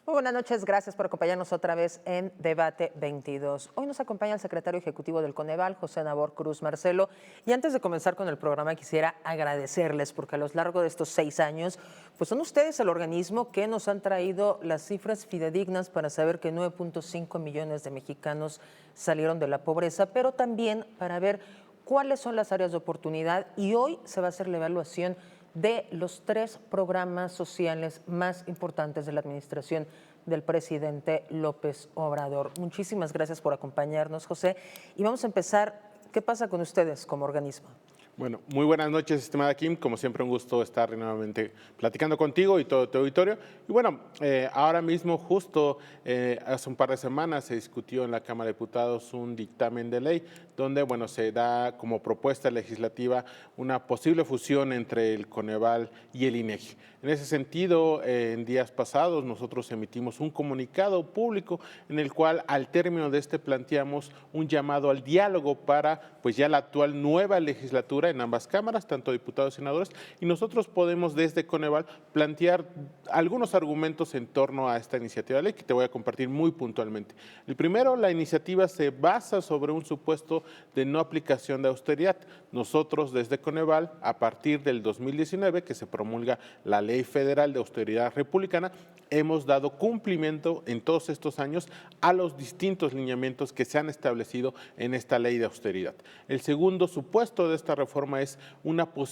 Muy buenas noches, gracias por acompañarnos otra vez en Debate 22. Hoy nos acompaña el secretario ejecutivo del Coneval, José Nabor Cruz Marcelo. Y antes de comenzar con el programa, quisiera agradecerles porque a lo largo de estos 6 años, pues son ustedes el organismo que nos han traído las cifras fidedignas para saber que 9.5 millones de mexicanos salieron de la pobreza, pero también para ver cuáles son las áreas de oportunidad. Y hoy se va a hacer la evaluación de los 3 programas sociales más importantes de la administración del presidente López Obrador. Muchísimas gracias por acompañarnos, José. Y vamos a empezar. ¿Qué pasa con ustedes como organismo? Bueno, muy buenas noches, estimada Kim. Como siempre, un gusto estar nuevamente platicando contigo y todo tu auditorio. Y bueno, ahora mismo, justo hace un par de semanas, se discutió en la Cámara de Diputados un dictamen de ley donde, bueno, se da como propuesta legislativa una posible fusión entre el Coneval y el INEGI. En ese sentido, en días pasados, nosotros emitimos un comunicado público en el cual, al término de este, planteamos un llamado al diálogo para, pues, ya la actual nueva legislatura en ambas cámaras, tanto diputados y senadores, y nosotros podemos desde Coneval plantear algunos argumentos en torno a esta iniciativa de ley que te voy a compartir muy puntualmente. El primero, la iniciativa se basa sobre un supuesto de no aplicación de austeridad. Nosotros desde Coneval, a partir del 2019, que se promulga la Ley Federal de Austeridad Republicana, hemos dado cumplimiento en todos estos años a los distintos lineamientos que se han establecido en esta ley de austeridad. El segundo supuesto de esta reforma es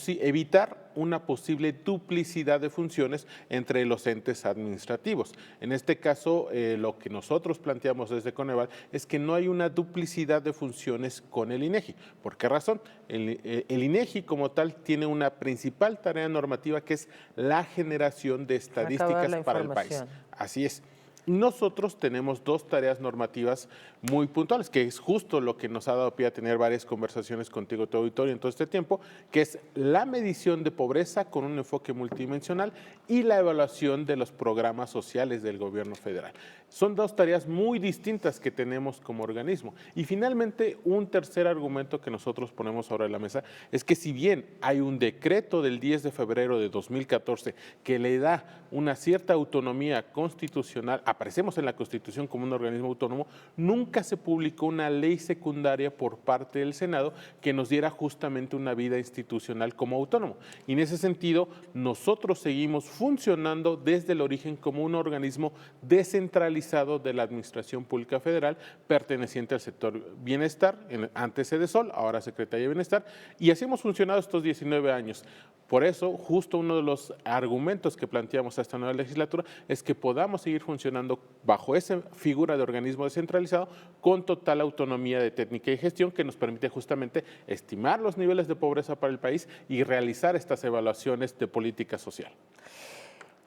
evitar una posible duplicidad de funciones entre los entes administrativos. En este caso, lo que nosotros planteamos desde Coneval es que no hay una duplicidad de funciones con el INEGI. ¿Por qué razón? El INEGI como tal tiene una principal tarea normativa que es la generación de estadísticas para el país. Así es. Nosotros tenemos 2 tareas normativas muy puntuales, que es justo lo que nos ha dado pie a tener varias conversaciones contigo, tu auditorio, en todo este tiempo, que es la medición de pobreza con un enfoque multidimensional y la evaluación de los programas sociales del gobierno federal. Son 2 tareas muy distintas que tenemos como organismo. Y finalmente, un tercer argumento que nosotros ponemos sobre la mesa es que si bien hay un decreto del 10 de febrero de 2014 que le da una cierta autonomía constitucional, aparecemos en la Constitución como un organismo autónomo, nunca se publicó una ley secundaria por parte del Senado que nos diera justamente una vida institucional como autónomo. Y en ese sentido, nosotros seguimos funcionando desde el origen como un organismo descentralizado de la Administración Pública Federal, perteneciente al sector Bienestar, antes Sedesol, ahora Secretaría de Bienestar, y así hemos funcionado estos 19 años. Por eso, justo uno de los argumentos que planteamos a esta nueva legislatura es que podamos seguir funcionando bajo esa figura de organismo descentralizado con total autonomía de técnica y gestión que nos permite justamente estimar los niveles de pobreza para el país y realizar estas evaluaciones de política social.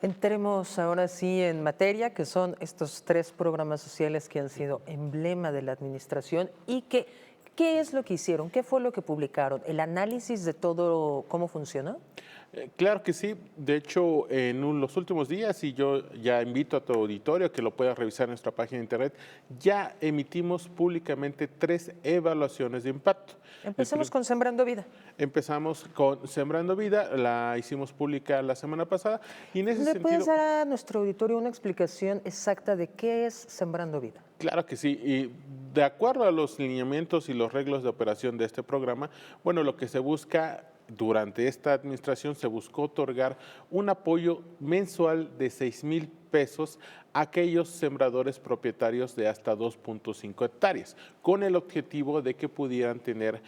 Entremos ahora sí en materia, que son estos 3 programas sociales que han sido emblema de la administración y que, ¿qué es lo que hicieron? ¿Qué fue lo que publicaron? ¿El análisis de todo cómo funcionó? Claro que sí. De hecho, en los últimos días, y yo ya invito a tu auditorio que lo pueda revisar en nuestra página de internet, ya emitimos públicamente 3 evaluaciones de impacto. Empecemos con Sembrando Vida. Empezamos con Sembrando Vida, la hicimos pública la semana pasada. Y en ese ¿Le sentido, puedes dar a nuestro auditorio una explicación exacta de qué es Sembrando Vida? Claro que sí, y de acuerdo a los lineamientos y los reglas de operación de este programa, bueno, lo que se busca durante esta administración se buscó otorgar un apoyo mensual de 6,000 pesos a aquellos sembradores propietarios de hasta 2.5 hectáreas, con el objetivo de que pudieran tener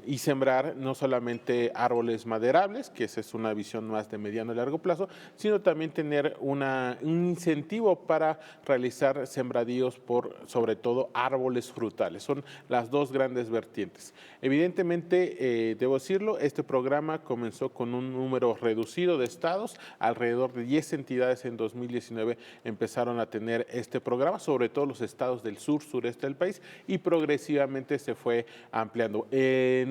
y sembrar no solamente árboles maderables, que esa es una visión más de mediano y largo plazo, sino también tener un incentivo para realizar sembradíos por, sobre todo, árboles frutales. Son las 2 grandes vertientes. Evidentemente, debo decirlo, este programa comenzó con un número reducido de estados, alrededor de 10 entidades en 2019 empezaron empezaron a tener este programa, sobre todo los estados del sureste del país, y progresivamente se fue ampliando.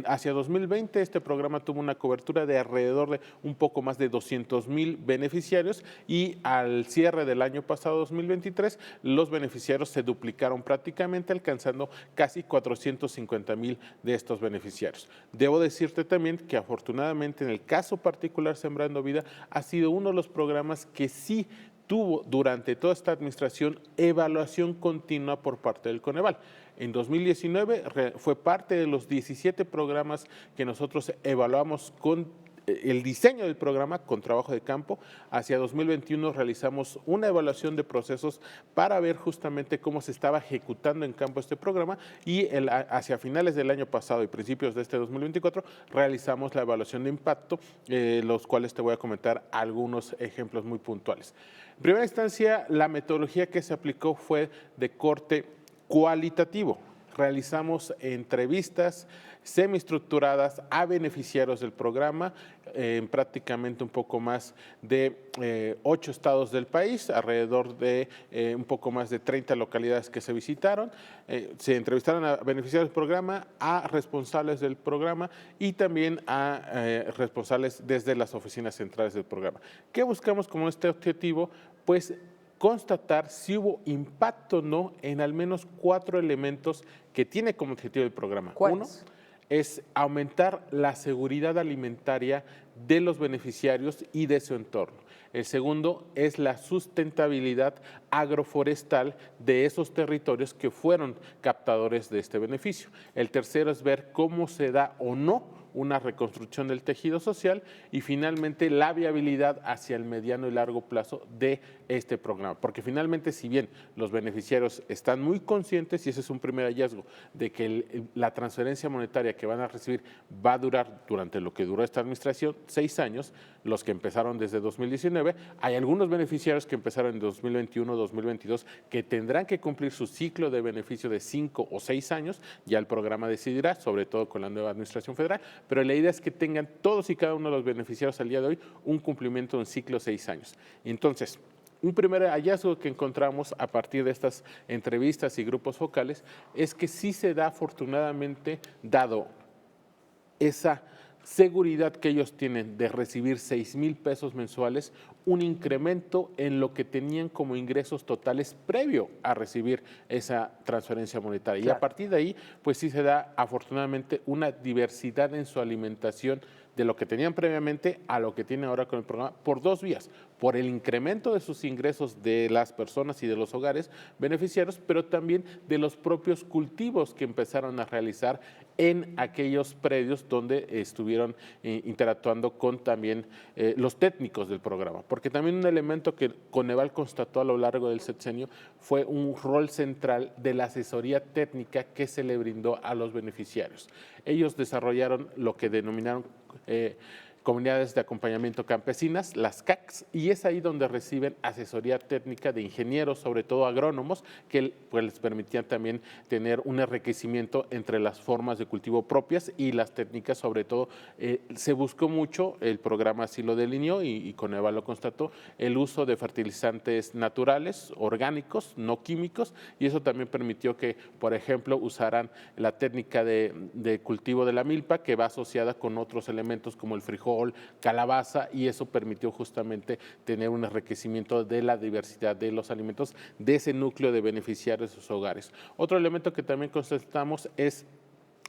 Hacia 2020 este programa tuvo una cobertura de alrededor de un poco más de 200,000 beneficiarios y al cierre del año pasado, 2023, los beneficiarios se duplicaron prácticamente, alcanzando casi 450,000 de estos beneficiarios. Debo decirte también que afortunadamente en el caso particular Sembrando Vida ha sido uno de los programas que sí tuvo durante toda esta administración evaluación continua por parte del Coneval. En 2019 fue parte de los 17 programas que nosotros evaluamos con el diseño del programa con trabajo de campo. Hacia 2021 realizamos una evaluación de procesos para ver justamente cómo se estaba ejecutando en campo este programa y hacia finales del año pasado y principios de este 2024 realizamos la evaluación de impacto, los cuales te voy a comentar algunos ejemplos muy puntuales. En primera instancia, la metodología que se aplicó fue de corte cualitativo. Realizamos entrevistas semiestructuradas a beneficiarios del programa en prácticamente un poco más de 8 estados del país, alrededor de un poco más de 30 localidades que se visitaron. Se entrevistaron a beneficiarios del programa, a responsables del programa y también a responsables desde las oficinas centrales del programa. ¿Qué buscamos como este objetivo? Pues constatar si hubo impacto o no en al menos 4 elementos que tiene como objetivo el programa. ¿Cuáles? Uno es aumentar la seguridad alimentaria de los beneficiarios y de su entorno. El segundo es la sustentabilidad agroforestal de esos territorios que fueron captadores de este beneficio. El tercero es ver cómo se da o no una reconstrucción del tejido social y finalmente la viabilidad hacia el mediano y largo plazo de este programa. Porque finalmente, si bien los beneficiarios están muy conscientes, y ese es un primer hallazgo, de que la transferencia monetaria que van a recibir va a durar durante lo que duró esta administración, 6 años, los que empezaron desde 2019, hay algunos beneficiarios que empezaron en 2021, 2022, que tendrán que cumplir su ciclo de beneficio de 5 o 6 años, ya el programa decidirá, sobre todo con la nueva administración federal, pero la idea es que tengan todos y cada uno de los beneficiarios al día de hoy un cumplimiento de un ciclo de 6 años. Entonces, un primer hallazgo que encontramos a partir de estas entrevistas y grupos focales es que sí se da afortunadamente, dado esa seguridad que ellos tienen de recibir 6,000 pesos mensuales, un incremento en lo que tenían como ingresos totales previo a recibir esa transferencia monetaria. Claro. Y a partir de ahí, pues sí se da afortunadamente una diversidad en su alimentación de lo que tenían previamente a lo que tienen ahora con el programa por 2 vías, por el incremento de sus ingresos de las personas y de los hogares beneficiarios, pero también de los propios cultivos que empezaron a realizar en aquellos predios donde estuvieron interactuando con también los técnicos del programa. Porque también un elemento que Coneval constató a lo largo del sexenio fue un rol central de la asesoría técnica que se le brindó a los beneficiarios. Ellos desarrollaron lo que denominaron comunidades de acompañamiento campesinas, las CACs, y es ahí donde reciben asesoría técnica de ingenieros, sobre todo agrónomos, que pues, les permitían también tener un enriquecimiento entre las formas de cultivo propias y las técnicas, sobre todo. Se buscó mucho, el programa así lo delineó y Coneval lo constató, el uso de fertilizantes naturales, orgánicos, no químicos, y eso también permitió que, por ejemplo, usaran la técnica de cultivo de la milpa, que va asociada con otros elementos como el frijol, calabaza, y eso permitió justamente tener un enriquecimiento de la diversidad de los alimentos de ese núcleo de beneficiarios de sus hogares. Otro elemento que también constatamos es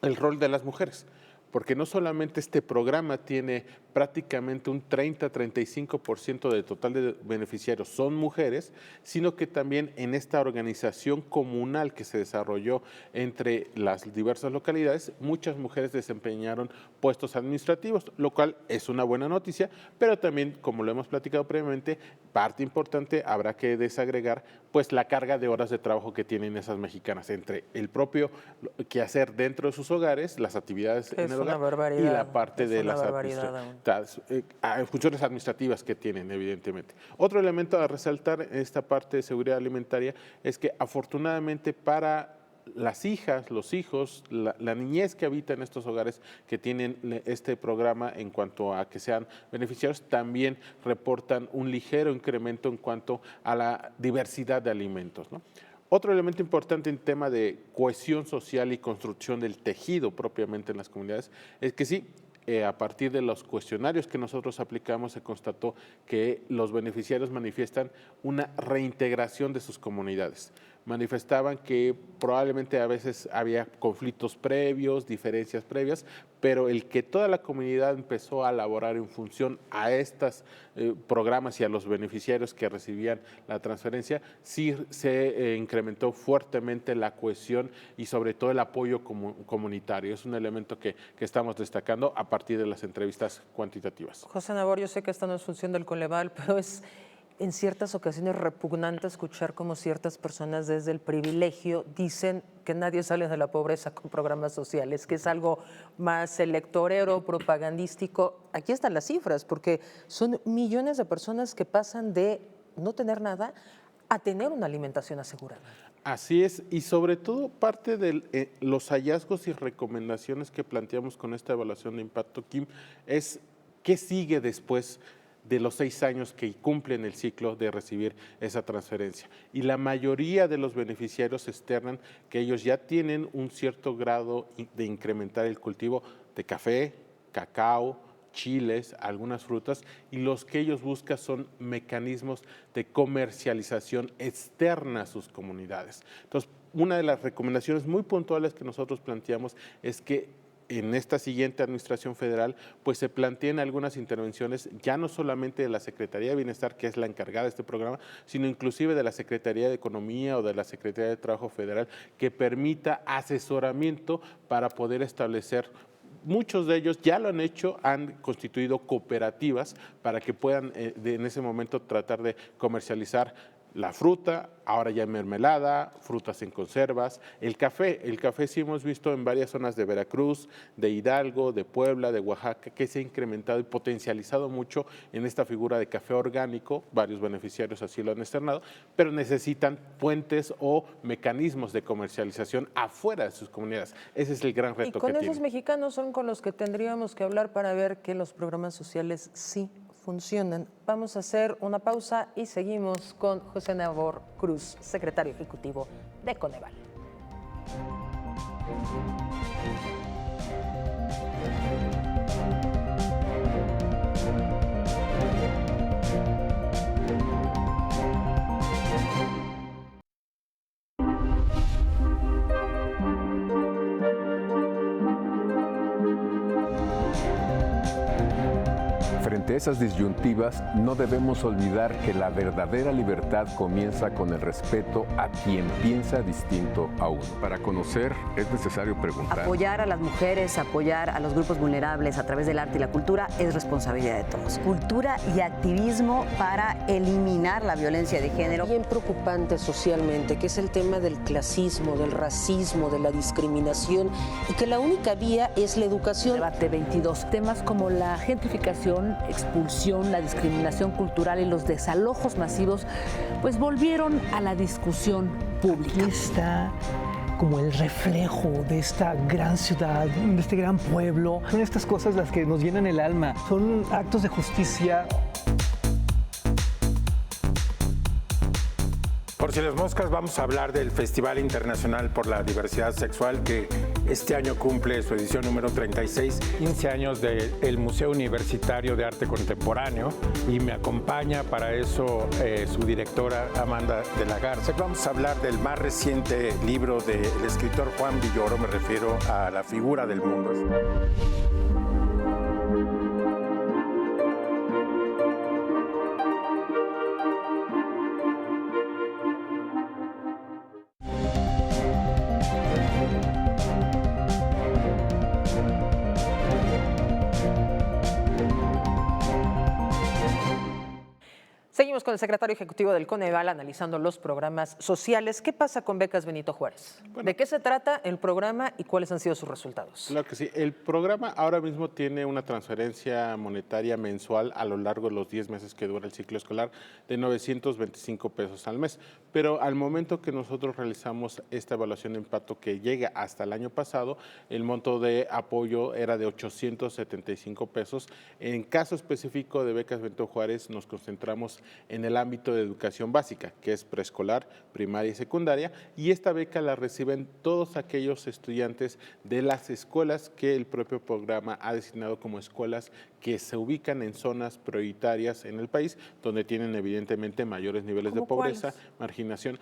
el rol de las mujeres, porque no solamente este programa tiene prácticamente un 30-35% del total de beneficiarios son mujeres, sino que también en esta organización comunal que se desarrolló entre las diversas localidades, muchas mujeres desempeñaron puestos administrativos, lo cual es una buena noticia, pero también, como lo hemos platicado previamente, parte importante habrá que desagregar pues la carga de horas de trabajo que tienen esas mexicanas entre el propio quehacer dentro de sus hogares, las actividades en el hogar y la parte de las funciones administrativas que tienen, evidentemente. Otro elemento a resaltar en esta parte de seguridad alimentaria es que afortunadamente para las hijas, los hijos, la niñez que habita en estos hogares que tienen este programa en cuanto a que sean beneficiarios, también reportan un ligero incremento en cuanto a la diversidad de alimentos, ¿no? Otro elemento importante en tema de cohesión social y construcción del tejido propiamente en las comunidades es que sí, a partir de los cuestionarios que nosotros aplicamos, se constató que los beneficiarios manifiestan una reintegración de sus comunidades. Manifestaban que probablemente a veces había conflictos previos, diferencias previas, pero el que toda la comunidad empezó a elaborar en función a estos programas y a los beneficiarios que recibían la transferencia, sí se incrementó fuertemente la cohesión y sobre todo el apoyo comunitario. Es un elemento que estamos destacando a partir de las entrevistas cuantitativas. José Nabor, yo sé que esta no es función del Coneval, pero es en ciertas ocasiones repugnante escuchar cómo ciertas personas desde el privilegio dicen que nadie sale de la pobreza con programas sociales, que es algo más electorero, propagandístico. Aquí están las cifras, porque son millones de personas que pasan de no tener nada a tener una alimentación asegurada. Así es, y sobre todo parte de los hallazgos y recomendaciones que planteamos con esta evaluación de impacto, Kim, es qué sigue después de los 6 años que cumplen el ciclo de recibir esa transferencia. Y la mayoría de los beneficiarios externan que ellos ya tienen un cierto grado de incrementar el cultivo de café, cacao, chiles, algunas frutas, y los que ellos buscan son mecanismos de comercialización externa a sus comunidades. Entonces, una de las recomendaciones muy puntuales que nosotros planteamos es que en esta siguiente administración federal, pues se planteen algunas intervenciones, ya no solamente de la Secretaría de Bienestar, que es la encargada de este programa, sino inclusive de la Secretaría de Economía o de la Secretaría de Trabajo Federal, que permita asesoramiento para poder establecer. Muchos de ellos ya lo han hecho, han constituido cooperativas para que puedan en ese momento tratar de comercializar la fruta, ahora ya en mermelada, frutas en conservas, el café sí hemos visto en varias zonas de Veracruz, de Hidalgo, de Puebla, de Oaxaca, que se ha incrementado y potencializado mucho en esta figura de café orgánico, varios beneficiarios así lo han externado, pero necesitan puentes o mecanismos de comercialización afuera de sus comunidades. Ese es el gran reto que tienen. Y con esos mexicanos son con los que tendríamos que hablar para ver que los programas sociales sí funcionan. Vamos a hacer una pausa y seguimos con José Nabor Cruz, secretario ejecutivo de Coneval. Frente a esas disyuntivas, no debemos olvidar que la verdadera libertad comienza con el respeto a quien piensa distinto a uno. Para conocer es necesario preguntar. Apoyar a las mujeres, apoyar a los grupos vulnerables a través del arte y la cultura es responsabilidad de todos. Cultura y activismo para eliminar la violencia de género. Bien preocupante socialmente, que es el tema del clasismo, del racismo, de la discriminación, y que la única vía es la educación. Debate 22. Temas como la gentrificación, expulsión, la discriminación cultural y los desalojos masivos, pues volvieron a la discusión pública. Aquí está como el reflejo de esta gran ciudad, de este gran pueblo. Son estas cosas las que nos llenan el alma, son actos de justicia. Por si las moscas, vamos a hablar del Festival Internacional por la Diversidad Sexual, que este año cumple su edición número 36. 15 años del Museo Universitario de Arte Contemporáneo, y me acompaña para eso su directora Amanda de la Garza. Vamos a hablar del más reciente libro del escritor Juan Villoro, me refiero a La figura del mundo. Seguimos con el secretario ejecutivo del Coneval analizando los programas sociales. ¿Qué pasa con becas Benito Juárez? Bueno. ¿De qué se trata el programa y cuáles han sido sus resultados? Claro que sí. El programa ahora mismo tiene una transferencia monetaria mensual a lo largo de los 10 meses que dura el ciclo escolar de 925 pesos al mes. Pero al momento que nosotros realizamos esta evaluación de impacto que llega hasta el año pasado, el monto de apoyo era de 875 pesos. En caso específico de becas Benito Juárez nos concentramos en el ámbito de educación básica, que es preescolar, primaria y secundaria, y esta beca la reciben todos aquellos estudiantes de las escuelas que el propio programa ha designado como escuelas que se ubican en zonas prioritarias en el país, donde tienen evidentemente mayores niveles de pobreza, marginación.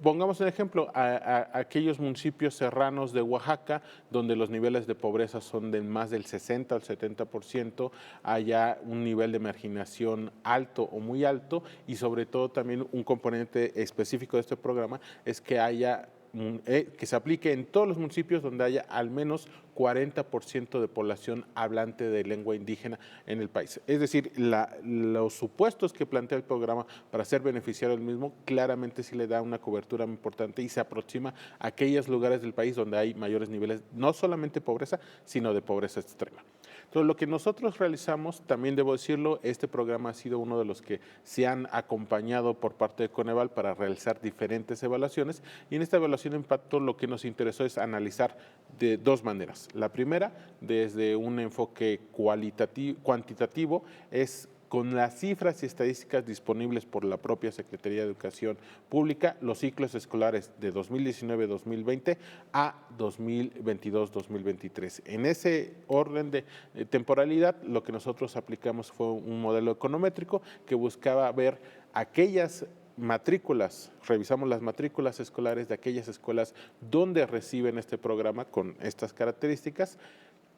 Pongamos un ejemplo, a aquellos municipios serranos de Oaxaca, donde los niveles de pobreza son de más del 60 al 70%, haya un nivel de marginación alto o muy alto, y sobre todo también un componente específico de este programa es que haya que se aplique en todos los municipios donde haya al menos 40% de población hablante de lengua indígena en el país. Es decir, los supuestos que plantea el programa para ser beneficiario del mismo claramente sí le da una cobertura muy importante y se aproxima a aquellos lugares del país donde hay mayores niveles, no solamente de pobreza, sino de pobreza extrema. Entonces, lo que nosotros realizamos, también debo decirlo, este programa ha sido uno de los que se han acompañado por parte de Coneval para realizar diferentes evaluaciones, y en esta evaluación de impacto lo que nos interesó es analizar de dos maneras. La primera, desde un enfoque cuantitativo, es con las cifras y estadísticas disponibles por la propia Secretaría de Educación Pública, los ciclos escolares de 2019-2020 a 2022-2023. En ese orden de temporalidad, lo que nosotros aplicamos fue un modelo econométrico que buscaba ver aquellas matrículas, revisamos las matrículas escolares de aquellas escuelas donde reciben este programa con estas características.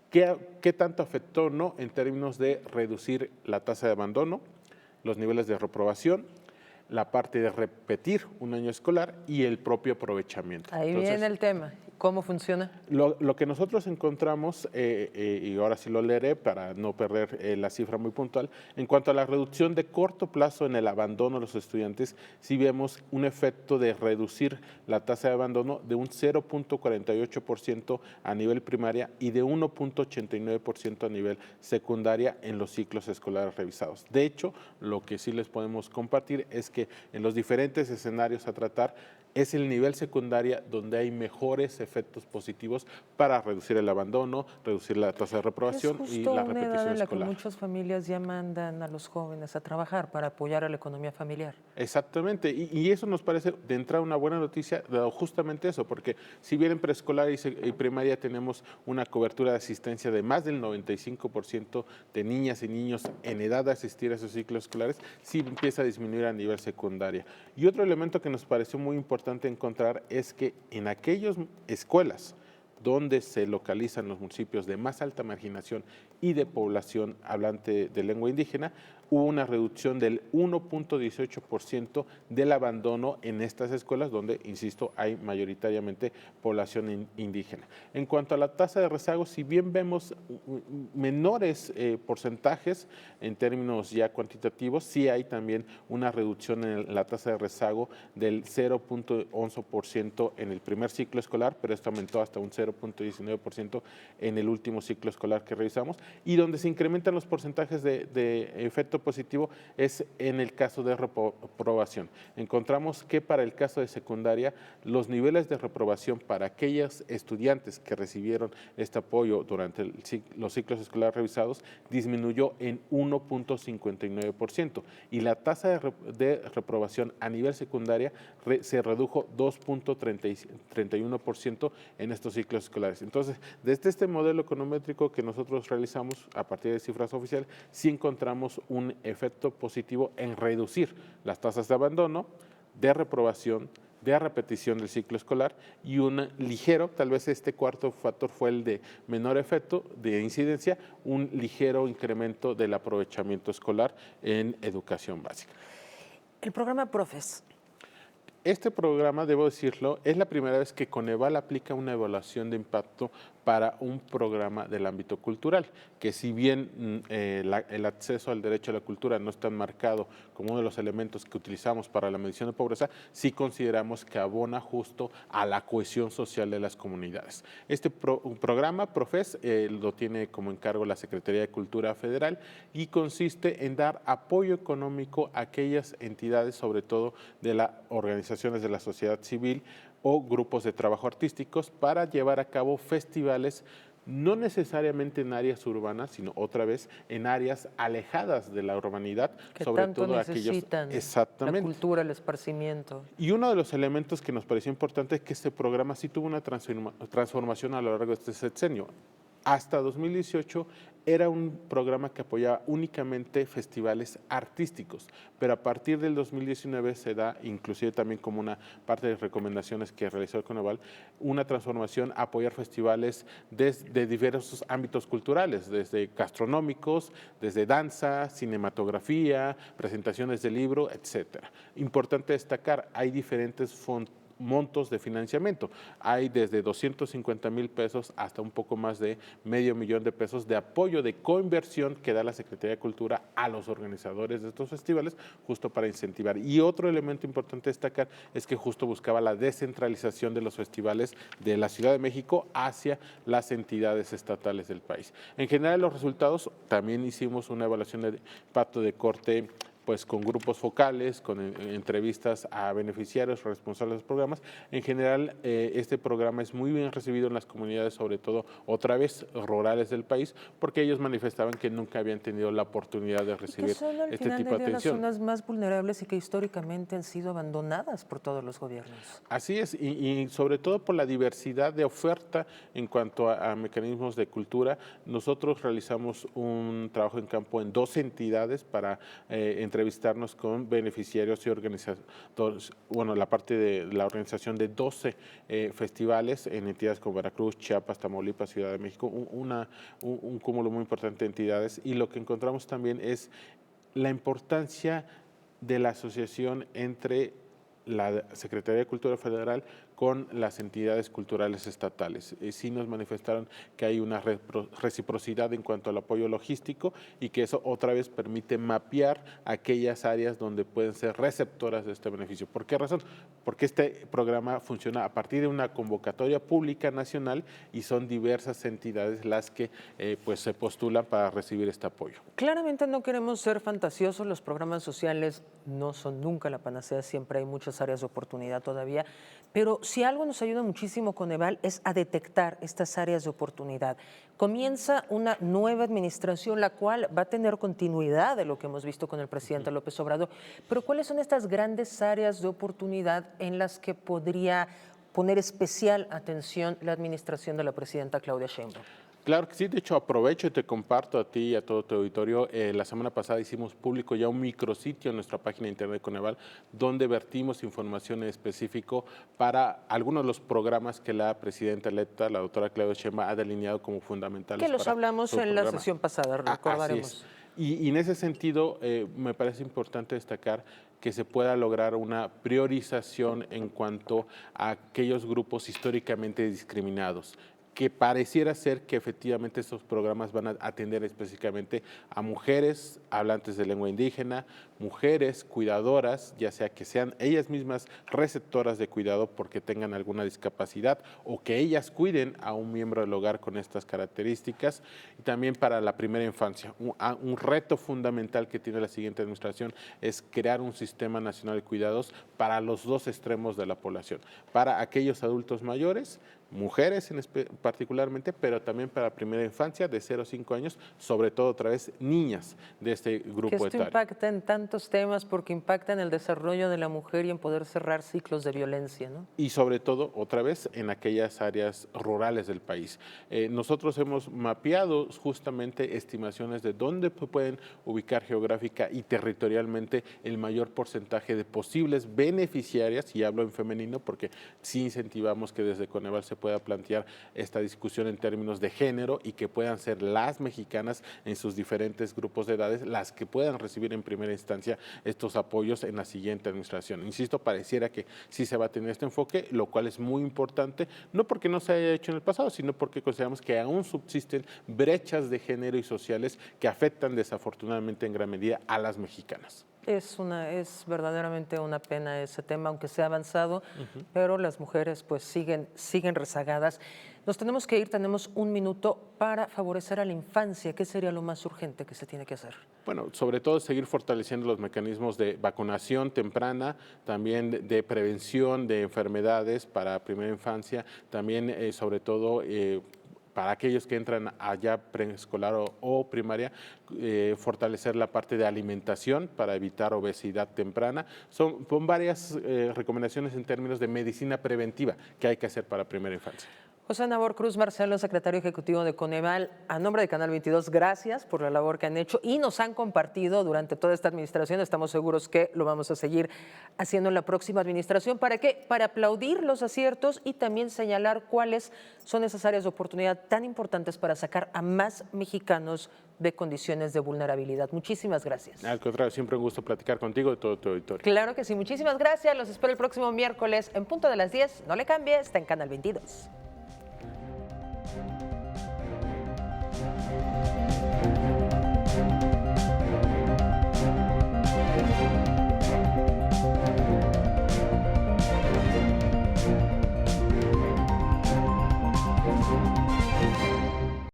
¿Qué tanto afectó o no en términos de reducir la tasa de abandono, los niveles de reprobación, la parte de repetir un año escolar y el propio aprovechamiento? Ahí viene el tema. ¿Cómo funciona? Lo que nosotros encontramos, y ahora sí lo leeré para no perder la cifra muy puntual, en cuanto a la reducción de corto plazo en el abandono de los estudiantes, sí vemos un efecto de reducir la tasa de abandono de un 0.48% a nivel primaria y de 1.89% a nivel secundaria en los ciclos escolares revisados. De hecho, lo que sí les podemos compartir es que en los diferentes escenarios a tratar, es el nivel secundaria donde hay mejores efectos positivos para reducir el abandono, reducir la tasa de reprobación y la repetición escolar. Es justo una edad en la que muchas familias ya mandan a los jóvenes a trabajar para apoyar a la economía familiar. Exactamente, y eso nos parece de entrada una buena noticia, dado justamente eso, porque si bien en preescolar y primaria tenemos una cobertura de asistencia de más del 95% de niñas y niños en edad de asistir a esos ciclos escolares, sí empieza a disminuir a nivel secundaria. Y otro elemento que nos pareció muy importante encontrar es que en aquellas escuelas donde se localizan los municipios de más alta marginación y de población hablante de lengua indígena, hubo una reducción del 1.18% del abandono en estas escuelas donde, insisto, hay mayoritariamente población indígena. En cuanto a la tasa de rezago, si bien vemos menores porcentajes en términos ya cuantitativos, sí hay también una reducción en la tasa de rezago del 0.11% en el primer ciclo escolar, pero esto aumentó hasta un 0.19% en el último ciclo escolar que revisamos, y donde se incrementan los porcentajes de efecto positivo es en el caso de reprobación. Encontramos que para el caso de secundaria, los niveles de reprobación para aquellos estudiantes que recibieron este apoyo durante los ciclos escolares revisados disminuyó en 1.59%, y la tasa de reprobación a nivel secundaria se redujo 2.31% en estos ciclos escolares. Entonces, desde este modelo econométrico que nosotros realizamos a partir de cifras oficiales, sí encontramos un efecto positivo en reducir las tasas de abandono, de reprobación, de repetición del ciclo escolar, y un ligero, tal vez este cuarto factor fue el de menor efecto de incidencia, un ligero incremento del aprovechamiento escolar en educación básica. El programa Profes. Este programa, debo decirlo, es la primera vez que Coneval aplica una evaluación de impacto para un programa del ámbito cultural, que si bien el acceso al derecho a la cultura no está marcado como uno de los elementos que utilizamos para la medición de pobreza, sí consideramos que abona justo a la cohesión social de las comunidades. Este programa, PROFES, lo tiene como encargo la Secretaría de Cultura Federal y consiste en dar apoyo económico a aquellas entidades, sobre todo de las organizaciones de la sociedad civil, o grupos de trabajo artísticos para llevar a cabo festivales, no necesariamente en áreas urbanas, sino otra vez en áreas alejadas de la urbanidad, que sobre tanto todo aquellos la cultura, el esparcimiento. Y uno de los elementos que nos pareció importante es que este programa sí tuvo una transformación a lo largo de este sexenio. Hasta 2018 era un programa que apoyaba únicamente festivales artísticos, pero a partir del 2019 se da, inclusive también como una parte de recomendaciones que realizó el Coneval, una transformación a apoyar festivales de diversos ámbitos culturales, desde gastronómicos, desde danza, cinematografía, presentaciones de libro, etcétera. Importante destacar, hay diferentes montos de financiamiento. Hay desde 250,000 pesos hasta un poco más de $500,000 de pesos de apoyo de coinversión que da la Secretaría de Cultura a los organizadores de estos festivales, justo para incentivar. Y otro elemento importante destacar es que justo buscaba la descentralización de los festivales de la Ciudad de México hacia las entidades estatales del país. En general, los resultados, también hicimos una evaluación de impacto de corte pues con grupos focales, con entrevistas a beneficiarios, responsables de los programas. En general, este programa es muy bien recibido en las comunidades, sobre todo, otra vez, rurales del país, porque ellos manifestaban que nunca habían tenido la oportunidad de recibir este tipo de atención. Las zonas más vulnerables y que históricamente han sido abandonadas por todos los gobiernos. Así es, y sobre todo por la diversidad de oferta en cuanto a mecanismos de cultura. Nosotros realizamos un trabajo en campo en 2 entidades para entrevistarnos con beneficiarios y organizadores, bueno, la parte de la organización de 12 festivales en entidades como Veracruz, Chiapas, Tamaulipas, Ciudad de México, un cúmulo muy importante de entidades, y lo que encontramos también es la importancia de la asociación entre la Secretaría de Cultura Federal con las entidades culturales estatales. Sí nos manifestaron que hay una reciprocidad en cuanto al apoyo logístico y que eso otra vez permite mapear aquellas áreas donde pueden ser receptoras de este beneficio. ¿Por qué razón? Porque este programa funciona a partir de una convocatoria pública nacional y son diversas entidades las que pues se postulan para recibir este apoyo. Claramente no queremos ser fantasiosos, los programas sociales no son nunca la panacea, siempre hay muchas áreas de oportunidad todavía, pero si algo nos ayuda muchísimo Coneval es a detectar estas áreas de oportunidad. Comienza una nueva administración, la cual va a tener continuidad de lo que hemos visto con el presidente López Obrador, pero ¿cuáles son estas grandes áreas de oportunidad en las que podría poner especial atención la administración de la presidenta Claudia Sheinbaum? Claro que sí, de hecho aprovecho y te comparto a ti y a todo tu auditorio. La semana pasada hicimos público ya un micrositio en nuestra página de internet de Coneval, donde vertimos información en específico para algunos de los programas que la presidenta electa, la doctora Claudia Sheinbaum, ha delineado como fundamentales. Que los hablamos en la sesión pasada, recordaremos. Y en ese sentido, me parece importante destacar que se pueda lograr una priorización en cuanto a aquellos grupos históricamente discriminados, que pareciera ser que efectivamente estos programas van a atender específicamente a mujeres hablantes de lengua indígena, mujeres cuidadoras, ya sea que sean ellas mismas receptoras de cuidado porque tengan alguna discapacidad o que ellas cuiden a un miembro del hogar con estas características, y también para la primera infancia. Un reto fundamental que tiene la siguiente administración es crear un sistema nacional de cuidados para los 2 extremos de la población, para aquellos adultos mayores, mujeres particularmente, pero también para primera infancia de 0 a 5 años, sobre todo otra vez niñas de este grupo etario. Que esto impacta en tantos temas porque impacta en el desarrollo de la mujer y en poder cerrar ciclos de violencia, ¿no? Y sobre todo, otra vez, en aquellas áreas rurales del país. Nosotros hemos mapeado justamente estimaciones de dónde pueden ubicar geográfica y territorialmente el mayor porcentaje de posibles beneficiarias, y hablo en femenino porque sí incentivamos que desde Coneval se pueda plantear esta discusión en términos de género y que puedan ser las mexicanas en sus diferentes grupos de edades las que puedan recibir en primera instancia estos apoyos en la siguiente administración. Insisto, pareciera que sí se va a tener este enfoque, lo cual es muy importante, no porque no se haya hecho en el pasado, sino porque consideramos que aún subsisten brechas de género y sociales que afectan desafortunadamente en gran medida a las mexicanas. Es verdaderamente una pena ese tema, aunque se ha avanzado, pero las mujeres pues siguen rezagadas. Nos tenemos que ir, tenemos un minuto para favorecer a la infancia. ¿Qué sería lo más urgente que se tiene que hacer? Bueno, sobre todo seguir fortaleciendo los mecanismos de vacunación temprana, también de prevención de enfermedades para primera infancia, también sobre todo para aquellos que entran allá preescolar o primaria, fortalecer la parte de alimentación para evitar obesidad temprana. Son varias recomendaciones en términos de medicina preventiva que hay que hacer para primera infancia. José Nabor Cruz Marcelo, secretario ejecutivo de Coneval, a nombre de Canal 22, gracias por la labor que han hecho y nos han compartido durante toda esta administración. Estamos seguros que lo vamos a seguir haciendo en la próxima administración. ¿Para qué? Para aplaudir los aciertos y también señalar cuáles son esas áreas de oportunidad tan importantes para sacar a más mexicanos de condiciones de vulnerabilidad. Muchísimas gracias. Al contrario, siempre un gusto platicar contigo de todo tu auditorio. Claro que sí, muchísimas gracias. Los espero el próximo miércoles en punto de las 10. No le cambie, está en Canal 22.